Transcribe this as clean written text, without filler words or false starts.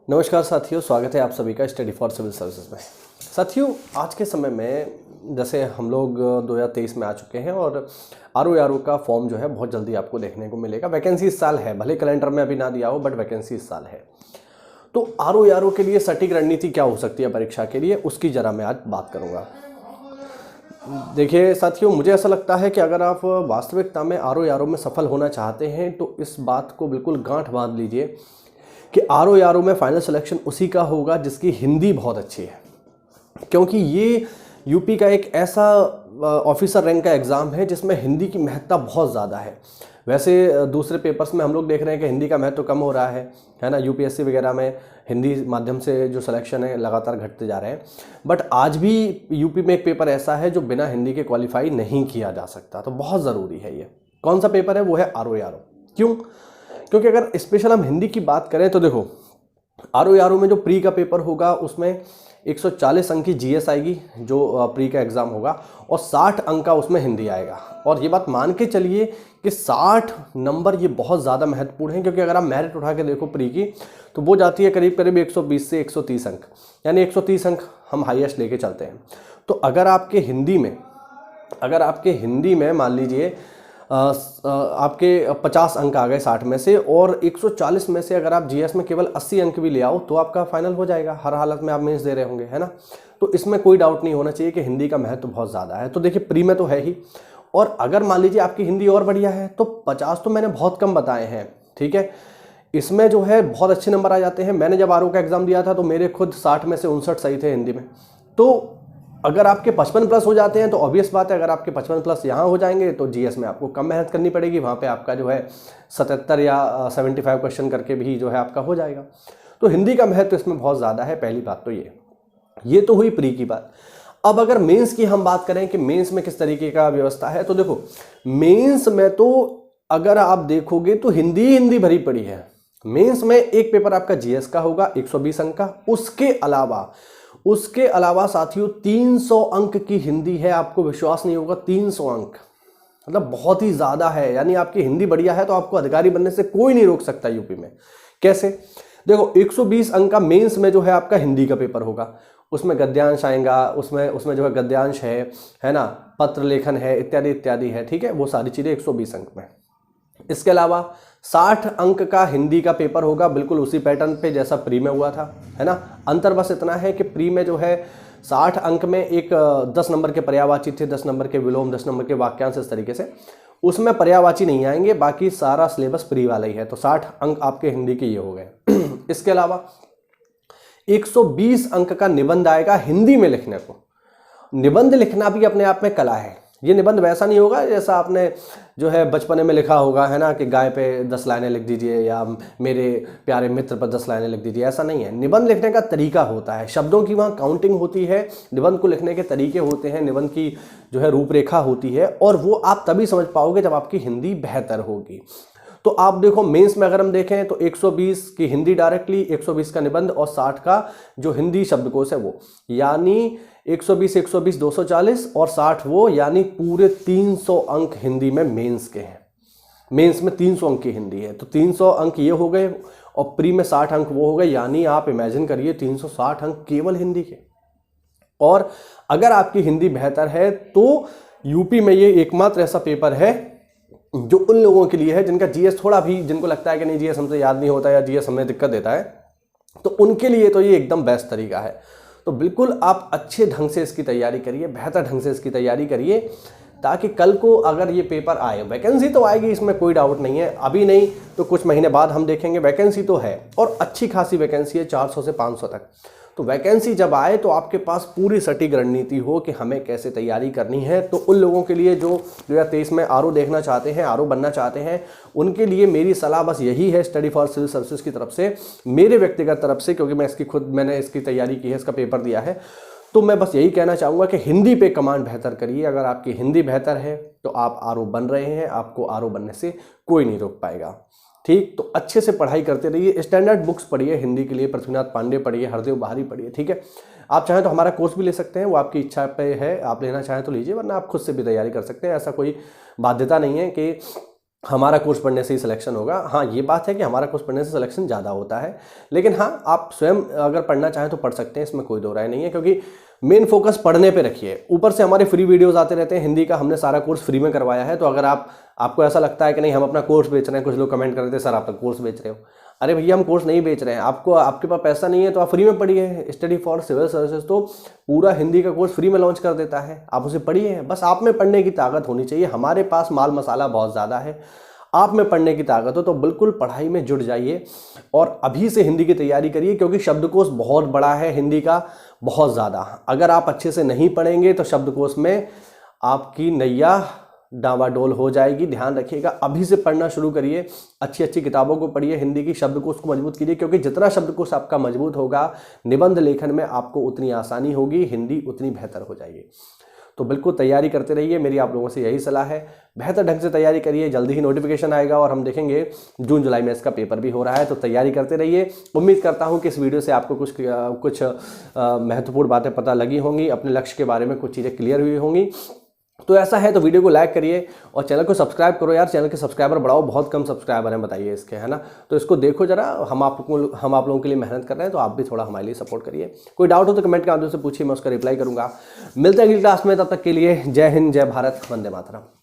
नमस्कार साथियों, स्वागत है आप सभी का स्टडी फॉर सिविल सर्विसेज में। साथियों, आज के समय में जैसे हम लोग 2023 में आ चुके हैं और आरओ का फॉर्म जो है बहुत जल्दी आपको देखने को मिलेगा। वैकेंसी इस साल है, भले कैलेंडर में अभी ना दिया हो, बट वैकेंसी इस साल है। तो आरओ के लिए सटीक रणनीति क्या हो सकती है परीक्षा के लिए, उसकी ज़रा मैं आज बात करूँगा। देखिए साथियों, मुझे ऐसा लगता है कि अगर आप वास्तविकता में आरओ में सफल होना चाहते हैं तो इस बात को बिल्कुल गांठ बांध लीजिए कि आरओ में फाइनल सिलेक्शन उसी का होगा जिसकी हिंदी बहुत अच्छी है, क्योंकि ये यूपी का एक ऐसा ऑफिसर रैंक का एग्ज़ाम है जिसमें हिंदी की महत्ता बहुत ज़्यादा है। वैसे दूसरे पेपर्स में हम लोग देख रहे हैं कि हिंदी का महत्व कम हो रहा है ना। यूपीएससी वगैरह में हिंदी माध्यम से जो सिलेक्शन है लगातार घटते जा रहे हैं, बट आज भी यूपी में एक पेपर ऐसा है जो बिना हिंदी के क्वालिफाई नहीं किया जा सकता। तो बहुत ज़रूरी है ये। कौन सा पेपर है? वो है आरओ। क्यों? क्योंकि अगर स्पेशल हम हिंदी की बात करें तो देखो, आरओ में जो प्री का पेपर होगा उसमें 140 अंक की जीएस आएगी जो प्री का एग्ज़ाम होगा, और 60 अंक का उसमें हिंदी आएगा। और ये बात मान के चलिए कि 60 नंबर ये बहुत ज़्यादा महत्वपूर्ण है, क्योंकि अगर आप मेरिट उठा के देखो प्री की तो वो जाती है करीब करीब 120 से 130 अंक, यानी 130 अंक हम हाईएस्ट लेके चलते हैं। तो अगर आपके हिंदी में मान लीजिए आपके 50 अंक आ गए 60 में से, और 140 में से अगर आप जीएस में केवल 80 अंक भी ले आओ तो आपका फाइनल हो जाएगा। हर हालत में आप मेंस दे रहे होंगे, है ना। तो इसमें कोई डाउट नहीं होना चाहिए कि हिंदी का महत्व बहुत ज़्यादा है। तो देखिए, प्री में तो है ही, और अगर मान लीजिए आपकी हिंदी और बढ़िया है तो 50 तो मैंने बहुत कम बताए हैं, ठीक है। इसमें जो है बहुत अच्छे नंबर आ जाते हैं। मैंने जब आरओ का एग्ज़ाम दिया था तो मेरे खुद 60 में से 59 सही थे हिंदी में। तो अगर आपके 55 प्लस हो जाते हैं तो ऑब्वियस बात है, अगर आपके 55 प्लस यहाँ हो जाएंगे तो जीएस में आपको कम मेहनत करनी पड़ेगी। वहाँ पे आपका जो है 77 या 75 क्वेश्चन करके भी जो है आपका हो जाएगा। तो हिंदी का महत्व इसमें बहुत ज़्यादा है। पहली बात तो ये तो हुई प्री की बात। अब अगर मेंस की हम बात करें कि मेंस में किस तरीके का व्यवस्था है, तो देखो मेंस में तो अगर आप देखोगे तो हिंदी भरी पड़ी है। मेंस में एक पेपर आपका जीएस का होगा 120 अंक का, उसके अलावा साथियों 300 अंक की हिंदी है। आपको विश्वास नहीं होगा, 300 अंक मतलब बहुत ही ज़्यादा है। यानी आपकी हिंदी बढ़िया है तो आपको अधिकारी बनने से कोई नहीं रोक सकता यूपी में। कैसे? देखो, 120 अंक का मेंस में जो है आपका हिंदी का पेपर होगा, उसमें गद्यांश आएगा, उसमें जो है गद्यांश है ना, पत्र लेखन है, इत्यादि इत्यादि है, ठीक है। वो सारी चीज़ें 120 अंक में। इसके अलावा 60 अंक का हिंदी का पेपर होगा, बिल्कुल उसी पैटर्न पे जैसा प्री में हुआ था, है ना। अंतर बस इतना है कि प्री में जो है 60 अंक में एक 10 नंबर के पर्यायवाची थे, 10 नंबर के विलोम, 10 नंबर के वाक्यांश, इस तरीके से। उसमें पर्यायवाची नहीं आएंगे, बाकी सारा सिलेबस प्री वाला ही है। तो 60 अंक आपके हिंदी के ये हो गए। इसके अलावा 120 अंक का निबंध आएगा हिंदी में लिखने को। निबंध लिखना भी अपने आप में कला है। ये निबंध वैसा नहीं होगा जैसा आपने जो है बचपने में लिखा होगा, है ना, कि गाय पे 10 लाइनें लिख दीजिए या मेरे प्यारे मित्र पर 10 लाइनें लिख दीजिए। ऐसा नहीं है। निबंध लिखने का तरीका होता है, शब्दों की वहाँ काउंटिंग होती है, निबंध को लिखने के तरीके होते हैं, निबंध की जो है रूपरेखा होती है, और वो आप तभी समझ पाओगे जब आपकी हिंदी बेहतर होगी। तो आप देखो, मेंस में अगर हम देखें तो 120 की हिंदी डायरेक्टली, 120 का निबंध और 60 का जो हिंदी शब्दकोश है वो, यानी 120 240 और 60 वो, यानी पूरे 300 अंक हिंदी में मेंस के हैं। मेंस में 300 अंक की हिंदी है, तो 300 अंक ये हो गए, और प्री में 60 अंक वो हो गए। यानी आप इमेजिन करिए 360 अंक केवल हिंदी के। और अगर आपकी हिंदी बेहतर है तो यूपी में ये एकमात्र ऐसा पेपर है जो उन लोगों के लिए है जिनका जीएस थोड़ा भी, जिनको लगता है कि नहीं जीएस हमसे याद नहीं होता या जीएस हमें दिक्कत देता है, तो उनके लिए तो ये एकदम बेस्ट तरीका है। तो बिल्कुल आप अच्छे ढंग से इसकी तैयारी करिए, बेहतर ढंग से इसकी तैयारी करिए, ताकि कल को अगर ये पेपर आए, वैकेंसी तो आएगी, इसमें कोई डाउट नहीं है। अभी नहीं तो कुछ महीने बाद हम देखेंगे, वैकेंसी तो है, और अच्छी खासी वैकेंसी है, 400 से 500 तक। तो वैकेंसी जब आए तो आपके पास पूरी सटीक रणनीति हो कि हमें कैसे तैयारी करनी है। तो उन लोगों के लिए जो 2023 में आरओ देखना चाहते हैं, आरओ बनना चाहते हैं, उनके लिए मेरी सलाह बस यही है, स्टडी फॉर सिविल सर्विसेज की तरफ से, मेरे व्यक्तिगत तरफ से, क्योंकि मैंने इसकी तैयारी की है, इसका पेपर दिया है। तो मैं बस यही कहना चाहूँगा कि हिंदी पे कमांड बेहतर करिए। अगर आपकी हिंदी बेहतर है तो आप आरओ बन रहे हैं, आपको आरओ बनने से कोई नहीं रोक पाएगा। ठीक, तो अच्छे से पढ़ाई करते रहिए, स्टैंडर्ड बुक्स पढ़िए हिंदी के लिए, पृथ्वीनाथ पांडे पढ़िए, हरदेव बहारी पढ़िए, ठीक है। आप चाहें तो हमारा कोर्स भी ले सकते हैं, वो आपकी इच्छा पे है, आप लेना चाहें तो लीजिए, वरना आप खुद से भी तैयारी कर सकते हैं। ऐसा कोई बाध्यता नहीं है कि हमारा कोर्स पढ़ने से ही सिलेक्शन होगा। हाँ, ये बात है कि हमारा कोर्स पढ़ने से सिलेक्शन ज़्यादा होता है, लेकिन हाँ, आप स्वयं अगर पढ़ना चाहें तो पढ़ सकते हैं, इसमें कोई दो राय नहीं है, क्योंकि मेन फोकस पढ़ने पे रखिए। ऊपर से हमारे फ्री वीडियोस आते रहते हैं, हिंदी का हमने सारा कोर्स फ्री में करवाया है। तो अगर आपको ऐसा लगता है कि नहीं हम अपना कोर्स बेच रहे हैं, कुछ लोग कमेंट कर देते हैं सर आप तो कोर्स बेच रहे हो। अरे भैया, हम कोर्स नहीं बेच रहे हैं, आपके पास पैसा नहीं है तो आप फ्री में पढ़िए। स्टडी फॉर सिविल सर्विसेज तो पूरा हिंदी का कोर्स फ्री में लॉन्च कर देता है, आप उसे पढ़िए। बस आप में पढ़ने की ताकत होनी चाहिए। हमारे पास माल मसाला बहुत ज़्यादा है, आप में पढ़ने की ताकत हो तो बिल्कुल पढ़ाई में जुट जाइए और अभी से हिंदी की तैयारी करिए, क्योंकि शब्दकोश बहुत बड़ा है हिंदी का, बहुत ज़्यादा। अगर आप अच्छे से नहीं पढ़ेंगे तो शब्दकोश में आपकी नैया डावाडोल हो जाएगी। ध्यान रखिएगा, अभी से पढ़ना शुरू करिए, अच्छी अच्छी किताबों को पढ़िए, हिंदी की शब्दकोश को मजबूत कीजिए, क्योंकि जितना शब्दकोश आपका मजबूत होगा निबंध लेखन में आपको उतनी आसानी होगी, हिंदी उतनी बेहतर हो जाएगी। तो बिल्कुल तैयारी करते रहिए, मेरी आप लोगों से यही सलाह है। बेहतर ढंग से तैयारी करिए, जल्दी ही नोटिफिकेशन आएगा और हम देखेंगे जून जुलाई में इसका पेपर भी हो रहा है, तो तैयारी करते रहिए। उम्मीद करता हूं कि इस वीडियो से आपको कुछ महत्वपूर्ण बातें पता लगी होंगी, अपने लक्ष्य के बारे में कुछ चीज़ें क्लियर हुई होंगी। तो ऐसा है तो वीडियो को लाइक करिए और चैनल को सब्सक्राइब करो यार, चैनल के सब्सक्राइबर बढ़ाओ, बहुत कम सब्सक्राइबर हैं बताइए इसके, है ना। तो इसको देखो जरा, हम आप लोगों के लिए मेहनत कर रहे हैं, तो आप भी थोड़ा हमारे लिए सपोर्ट करिए। कोई डाउट हो तो कमेंट के माध्यम से पूछिए, मैं उसका रिप्लाई करूंगा। मिलते हैं अगली क्लास में, तब तक के लिए जय हिंद, जय भारत, वंदे मातरम।